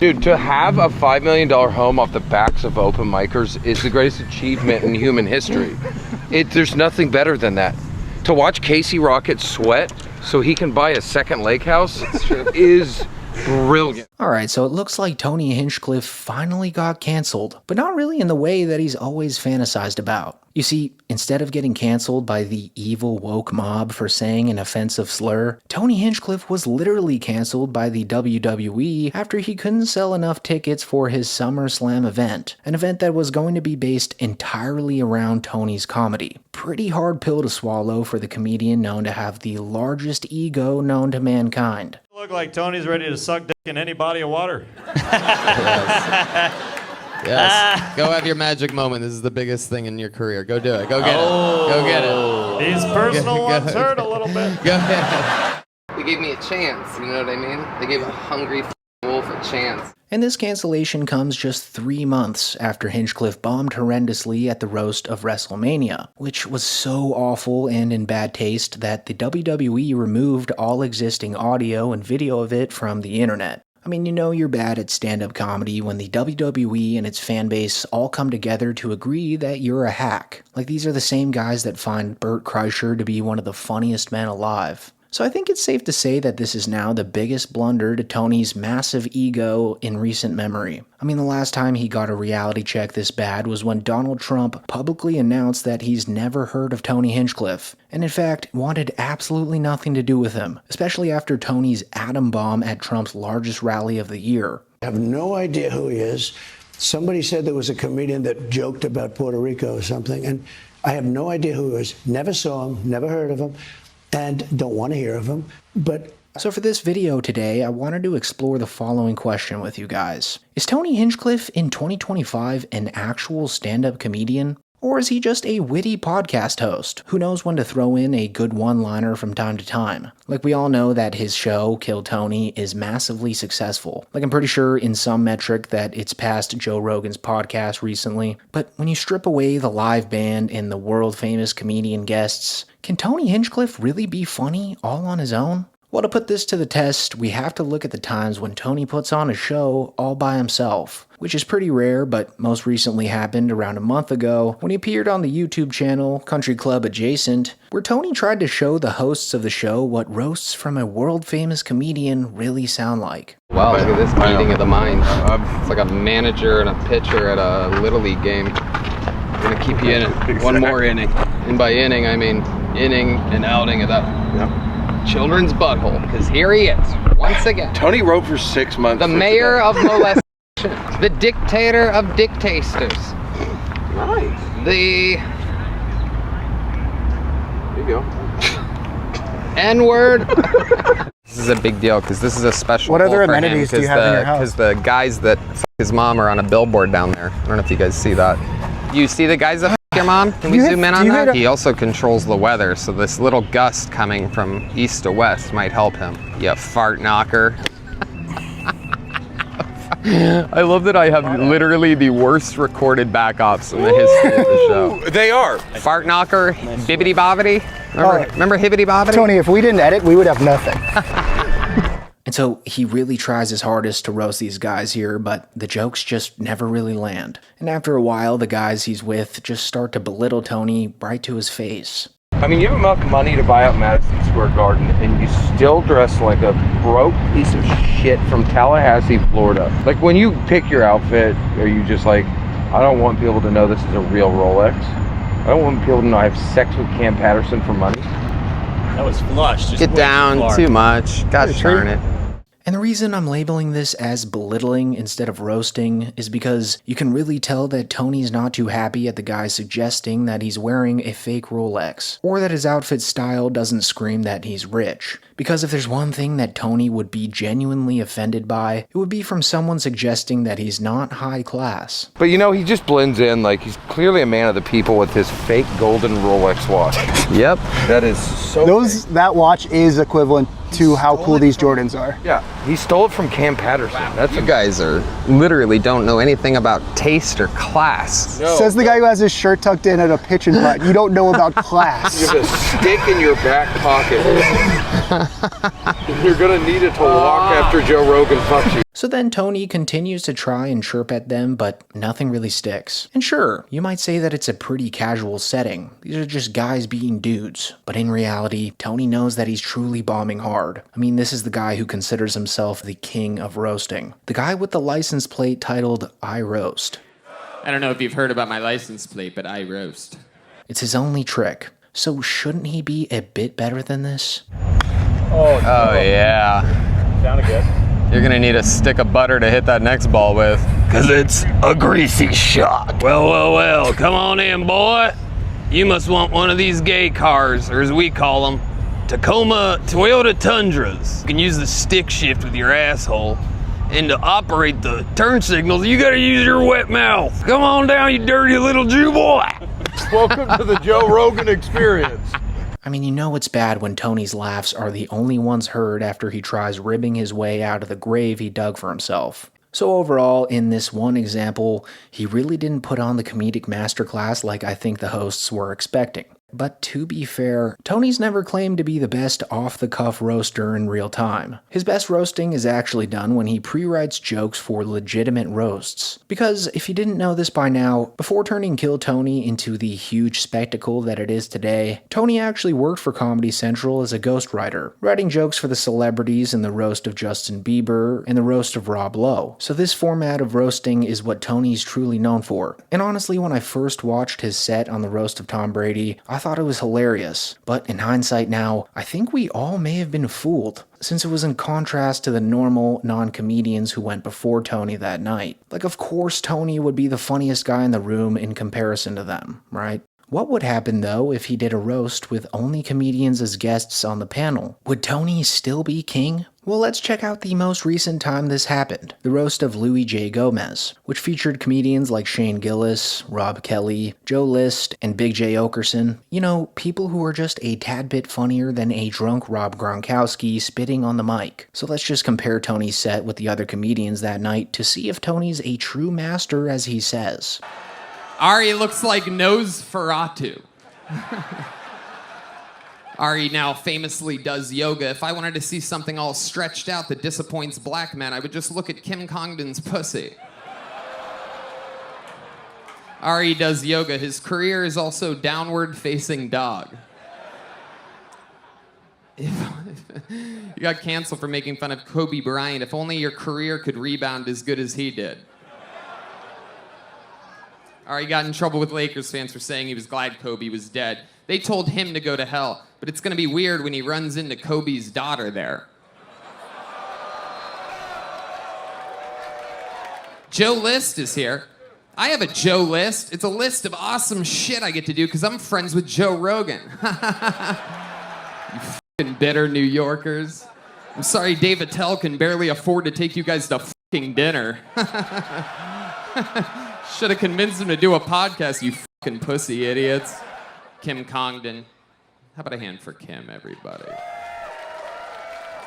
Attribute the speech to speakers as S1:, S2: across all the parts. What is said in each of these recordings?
S1: Dude, to have a $5 million home off the backs of open micers is the greatest achievement in human history. There's nothing better than that. To watch Casey Rocket sweat so he can buy a second lake house is brilliant.
S2: Alright, so it looks like Tony Hinchcliffe finally got canceled, but not really in the way that he's always fantasized about. You see, instead of getting canceled by the evil woke mob for saying an offensive slur, Tony Hinchcliffe was literally canceled by the WWE after he couldn't sell enough tickets for his SummerSlam event, an event that was going to be based entirely around Tony's comedy. Pretty hard pill to swallow for the comedian known to have the largest ego known to mankind.
S3: Look like Tony's ready to suck dick in any body of water.
S4: Yes. Go have your magic moment. This is the biggest thing in your career. Go do it. Go get it. Go get it.
S3: These personal ones hurt a little bit.
S4: Go ahead.
S5: They gave me a chance, you know what I mean? They gave a hungry wolf a chance.
S2: And this cancellation comes just 3 months after Hinchcliffe bombed horrendously at the roast of WrestleMania, which was so awful and in bad taste that the WWE removed all existing audio and video of it from the internet. I mean, you know you're bad at stand-up comedy when the WWE and its fan base all come together to agree that you're a hack. Like, these are the same guys that find Bert Kreischer to be one of the funniest men alive. So I think it's safe to say that this is now the biggest blunder to Tony's massive ego in recent memory. I mean, the last time he got a reality check this bad was when Donald Trump publicly announced that he's never heard of Tony Hinchcliffe, and in fact wanted absolutely nothing to do with him, especially after Tony's atom bomb at Trump's largest rally of the year.
S6: I have no idea who he is. Somebody said there was a comedian that joked about Puerto Rico or something, and I have no idea who he is. Never saw him, never heard of him, and don't want to hear of him. But
S2: so for this video today, I wanted to explore the following question with you guys. Is Tony Hinchcliffe in 2025 an actual stand-up comedian? Or is he just a witty podcast host who knows when to throw in a good one-liner from time to time? Like, we all know that his show, Kill Tony, is massively successful. Like, I'm pretty sure in some metric that it's passed Joe Rogan's podcast recently. But when you strip away the live band and the world-famous comedian guests, can Tony Hinchcliffe really be funny all on his own? Well, to put this to the test, we have to look at the times when Tony puts on a show all by himself, which is pretty rare, but most recently happened around a month ago when he appeared on the YouTube channel Country Club Adjacent, where Tony tried to show the hosts of the show what roasts from a world-famous comedian really sound like.
S5: Wow, look at this meeting of the minds. It's like a manager and a pitcher at a Little League game. I'm gonna keep you in it. One more inning. And by inning, I mean inning and outing of that. Children's butthole, because here he is, once again.
S1: Tony wrote for 6 months.
S5: The mayor of molestation. The dictator of dictators.
S1: Nice.
S5: The...
S1: There you go.
S5: N-word. This is a big deal, because this is a special.
S7: What other amenities do you have in your house?
S5: Because the guys that f his mom are on a billboard down there. I don't know if you guys see that. You see the guys that f your mom? Can we zoom in on that? He also controls the weather, so this little gust coming from east to west might help him. You fart knocker. I love that I have literally the worst recorded backups in the history of the show.
S1: They are.
S5: Fart knocker, bibbity bobbity. Remember hibbity bobbity?
S7: Tony, if we didn't edit, we would have nothing.
S2: And so he really tries his hardest to roast these guys here, but the jokes just never really land. And after a while, the guys he's with just start to belittle Tony right to his face.
S1: I mean, you have enough money to buy out Madison Square Garden, and you still dress like a broke piece of shit from Tallahassee, Florida. Like, when you pick your outfit, are you just like, I don't want people to know this is a real Rolex. I don't want people to know I have sex with Cam Patterson for money.
S3: That was flush. Just
S4: Get down too much. Gosh darn it.
S2: And the reason I'm labeling this as belittling instead of roasting is because you can really tell that Tony's not too happy at the guy suggesting that he's wearing a fake Rolex, or that his outfit style doesn't scream that he's rich. Because if there's one thing that Tony would be genuinely offended by, it would be from someone suggesting that he's not high class.
S1: But you know, he just blends in like he's clearly a man of the people with his fake golden Rolex watch.
S4: Yep.
S1: That is so fake.
S7: That watch is equivalent to how cool these Jordans are.
S1: Yeah, he stole it from Cam Patterson. That's
S4: You guys are literally don't know anything about taste or class.
S1: No,
S7: Says the guy who has his shirt tucked in at a pitch and putt. You don't know about class.
S1: You have a stick in your back pocket. You're gonna need it to walk after Joe Rogan fucks you.
S2: So then Tony continues to try and chirp at them, but nothing really sticks. And sure, you might say that it's a pretty casual setting. These are just guys being dudes. But in reality, Tony knows that he's truly bombing hard. I mean, this is the guy who considers himself the king of roasting. The guy with the license plate titled I Roast.
S4: I don't know if you've heard about my license plate, but I roast.
S2: It's his only trick. So shouldn't he be a bit better than this?
S5: Oh yeah.
S3: Sounded good.
S5: You're gonna need a stick of butter to hit that next ball with. Cause it's a greasy shot. Well, come on in, boy. You must want one of these gay cars, or as we call them, Tacoma Toyota Tundras. You can use the stick shift with your asshole. And to operate the turn signals, you gotta use your wet mouth. Come on down, you dirty little Jew boy.
S1: Welcome to the Joe Rogan experience.
S2: I mean, you know it's bad when Tony's laughs are the only ones heard after he tries ribbing his way out of the grave he dug for himself. So overall, in this one example, he really didn't put on the comedic masterclass like I think the hosts were expecting. But to be fair, Tony's never claimed to be the best off-the-cuff roaster in real time. His best roasting is actually done when he pre-writes jokes for legitimate roasts. Because if you didn't know this by now, before turning Kill Tony into the huge spectacle that it is today, Tony actually worked for Comedy Central as a ghostwriter, writing jokes for the celebrities in the roast of Justin Bieber and the roast of Rob Lowe. So this format of roasting is what Tony's truly known for. And honestly, when I first watched his set on the roast of Tom Brady, I thought it was hilarious, but in hindsight now, I think we all may have been fooled, since it was in contrast to the normal non-comedians who went before Tony that night. Like, of course Tony would be the funniest guy in the room in comparison to them, right? What would happen though if he did a roast with only comedians as guests on the panel? Would Tony still be king? Well, let's check out the most recent time this happened, the roast of Louis J. Gomez, which featured comedians like Shane Gillis, Rob Kelly, Joe List, and Big J. Okerson. You know, people who are just a tad bit funnier than a drunk Rob Gronkowski spitting on the mic. So let's just compare Tony's set with the other comedians that night to see if Tony's a true master as he says.
S4: Ari looks like Nosferatu. Ari now famously does yoga. If I wanted to see something all stretched out that disappoints black men, I would just look at Kim Congdon's pussy. Ari does yoga. His career is also downward-facing dog. You got canceled for making fun of Kobe Bryant. If only your career could rebound as good as he did. Ari got in trouble with Lakers fans for saying he was glad Kobe was dead. They told him to go to hell, but it's gonna be weird when he runs into Kobe's daughter there. Joe List is here. I have a Joe List. It's a list of awesome shit I get to do because I'm friends with Joe Rogan. You fucking bitter New Yorkers. I'm sorry Dave Attell can barely afford to take you guys to fucking dinner. Should have convinced him to do a podcast, you fucking pussy idiots. Kim Congdon. How about a hand for Kim, everybody?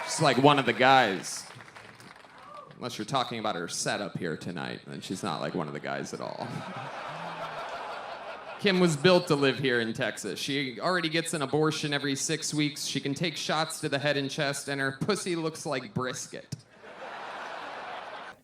S4: She's like one of the guys. Unless you're talking about her setup here tonight, then she's not like one of the guys at all. Kim was built to live here in Texas. She already gets an abortion every 6 weeks. She can take shots to the head and chest, and her pussy looks like brisket.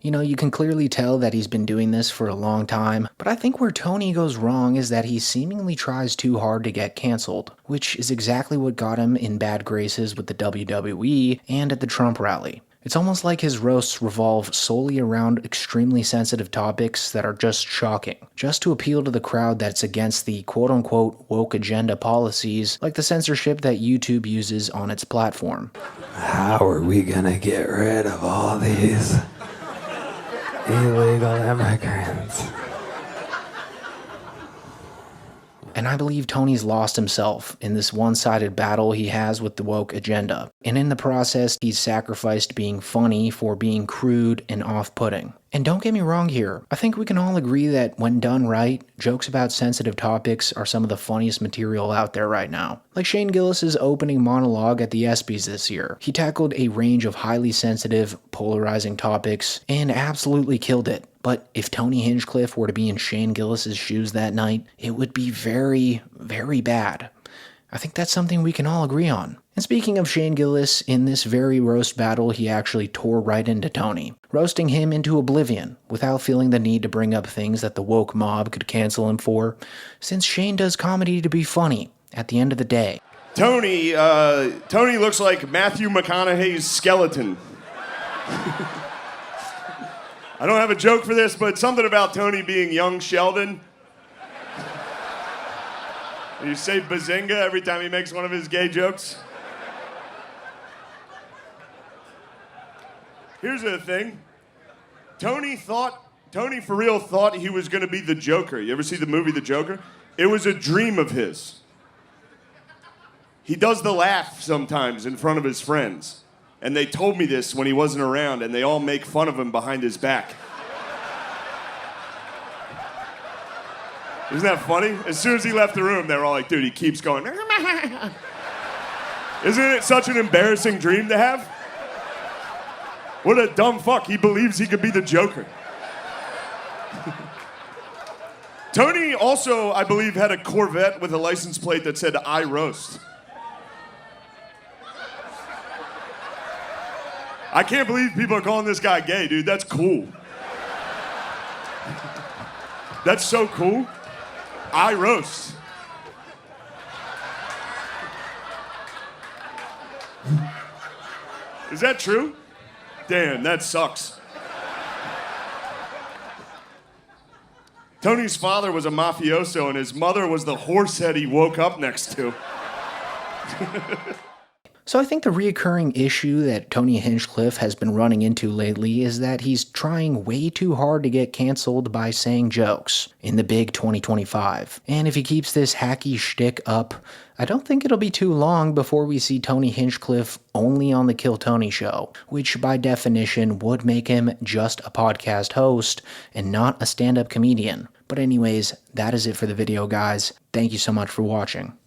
S2: You know, you can clearly tell that he's been doing this for a long time, but I think where Tony goes wrong is that he seemingly tries too hard to get canceled, which is exactly what got him in bad graces with the WWE and at the Trump rally. It's almost like his roasts revolve solely around extremely sensitive topics that are just shocking, just to appeal to the crowd that's against the quote-unquote woke agenda policies like the censorship that YouTube uses on its platform.
S5: How are we gonna get rid of all these illegal immigrants?
S2: And I believe Tony's lost himself in this one-sided battle he has with the woke agenda. And in the process, he's sacrificed being funny for being crude and off-putting. And don't get me wrong here, I think we can all agree that when done right, jokes about sensitive topics are some of the funniest material out there right now. Like Shane Gillis' opening monologue at the ESPYs this year. He tackled a range of highly sensitive, polarizing topics and absolutely killed it. But if Tony Hinchcliffe were to be in Shane Gillis' shoes that night, it would be very, very bad. I think that's something we can all agree on. And speaking of Shane Gillis, in this very roast battle, he actually tore right into Tony, roasting him into oblivion without feeling the need to bring up things that the woke mob could cancel him for, since Shane does comedy to be funny at the end of the day.
S8: Tony looks like Matthew McConaughey's skeleton. I don't have a joke for this, but something about Tony being young Sheldon. You say bazinga every time he makes one of his gay jokes. Here's the thing. Tony for real thought he was going to be the Joker. You ever see the movie The Joker? It was a dream of his. He does the laugh sometimes in front of his friends. And they told me this when he wasn't around, and they all make fun of him behind his back. Isn't that funny? As soon as he left the room, they were all like, dude, he keeps going. Isn't it such an embarrassing dream to have? What a dumb fuck. He believes he could be the Joker. Tony also, I believe, had a Corvette with a license plate that said, I roast. I can't believe people are calling this guy gay, dude. That's cool. That's so cool. I roast. Is that true? Damn, that sucks. Tony's father was a mafioso, and his mother was the horsehead he woke up next to.
S2: So I think the reoccurring issue that Tony Hinchcliffe has been running into lately is that he's trying way too hard to get canceled by saying jokes in the big 2025. And if he keeps this hacky shtick up, I don't think it'll be too long before we see Tony Hinchcliffe only on the Kill Tony show, which by definition would make him just a podcast host and not a stand-up comedian. But anyways, that is it for the video, guys. Thank you so much for watching.